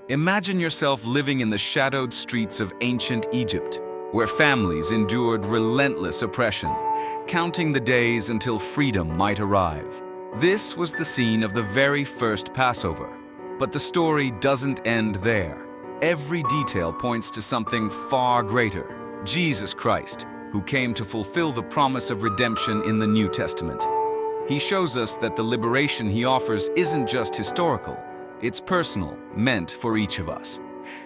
Imagine yourself living in the shadowed streets of ancient Egypt, where families endured relentless oppression, counting the days until freedom might arrive. This was the scene of the very first Passover. But the story doesn't end there. Every detail points to something far greater: Jesus Christ, who came to fulfill the promise of redemption in the New Testament. He shows us that the liberation he offers isn't just historical, it's personal, meant for each of us.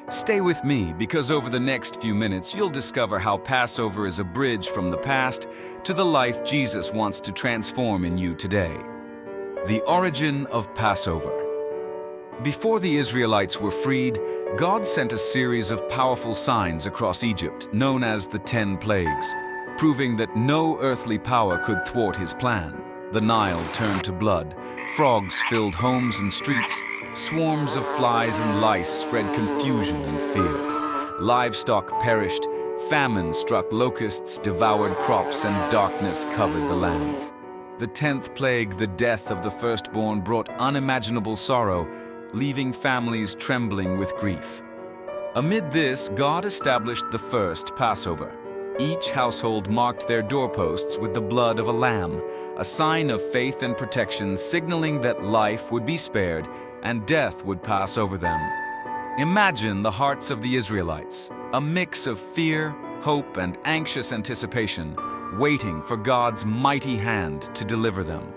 Stay with me, because over the next few minutes you'll discover how Passover is a bridge from the past to the life Jesus wants to transform in you today. The origin of Passover. Before the Israelites were freed, God sent a series of powerful signs across Egypt, known as the 10 plagues, proving that no earthly power could thwart his plan. The Nile turned to blood, frogs filled homes and streets, swarms of flies and lice spread confusion and fear. Livestock perished, famine struck locusts, devoured crops, and darkness covered the land. The 10th plague, the death of the firstborn, brought unimaginable sorrow, leaving families trembling with grief. Amid this, God established the first Passover. Each household marked their doorposts with the blood of a lamb, a sign of faith and protection, signaling that life would be spared and death would pass over them. Imagine the hearts of the Israelites, a mix of fear, hope, and anxious anticipation, waiting for God's mighty hand to deliver them.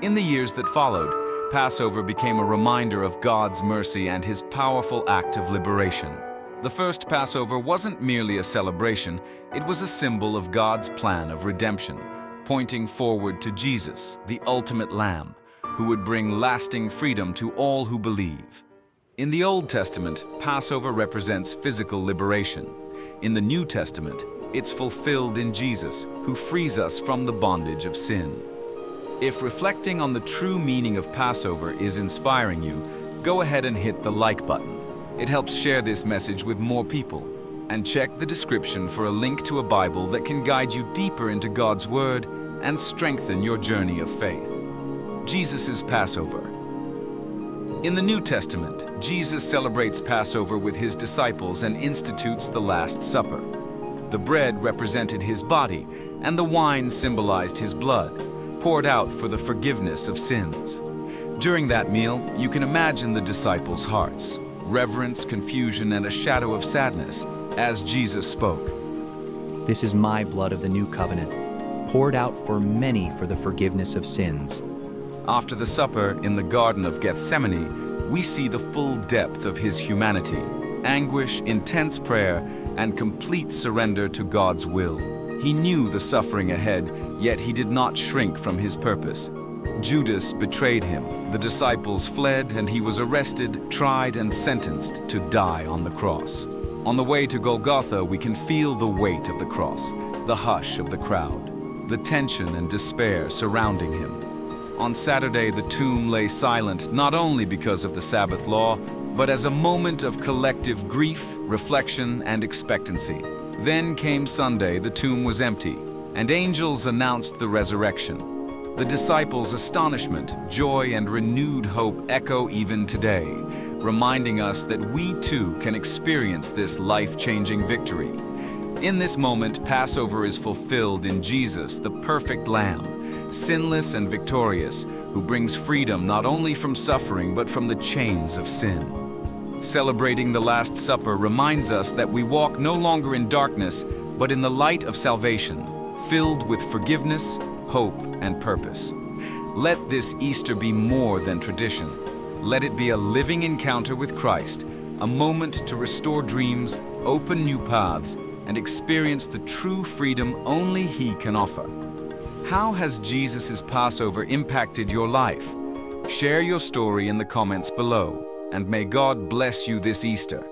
In the years that followed, Passover became a reminder of God's mercy and his powerful act of liberation. The first Passover wasn't merely a celebration, it was a symbol of God's plan of redemption, pointing forward to Jesus, the ultimate Lamb, who would bring lasting freedom to all who believe. In the Old Testament, Passover represents physical liberation. In the New Testament, it's fulfilled in Jesus, who frees us from the bondage of sin. If reflecting on the true meaning of Passover is inspiring you, go ahead and hit the like button. It helps share this message with more people. And check the description for a link to a Bible that can guide you deeper into God's Word and strengthen your journey of faith. Jesus' Passover. In the New Testament, Jesus celebrates Passover with his disciples and institutes the Last Supper. The bread represented his body, and the wine symbolized his blood, poured out for the forgiveness of sins. During that meal, you can imagine the disciples' hearts, reverence, confusion, and a shadow of sadness, as Jesus spoke. This is my blood of the new covenant, poured out for many for the forgiveness of sins. After the supper in the Garden of Gethsemane, we see the full depth of his humanity: anguish, intense prayer, and complete surrender to God's will. He knew the suffering ahead, yet he did not shrink from his purpose. Judas betrayed him, the disciples fled, and he was arrested, tried, and sentenced to die on the cross. On the way to Golgotha, we can feel the weight of the cross, the hush of the crowd, the tension and despair surrounding him. On Saturday, the tomb lay silent, not only because of the Sabbath law, but as a moment of collective grief, reflection, and expectancy. Then came Sunday, the tomb was empty, and angels announced the resurrection. The disciples' astonishment, joy, and renewed hope echo even today, reminding us that we too can experience this life-changing victory. In this moment, Passover is fulfilled in Jesus, the perfect Lamb, sinless and victorious, who brings freedom not only from suffering but from the chains of sin. Celebrating the Last Supper reminds us that we walk no longer in darkness, but in the light of salvation, filled with forgiveness, hope, and purpose. Let this Easter be more than tradition. Let it be a living encounter with Christ, a moment to restore dreams, open new paths, and experience the true freedom only He can offer. How has Jesus' Passover impacted your life? Share your story in the comments below, and may God bless you this Easter.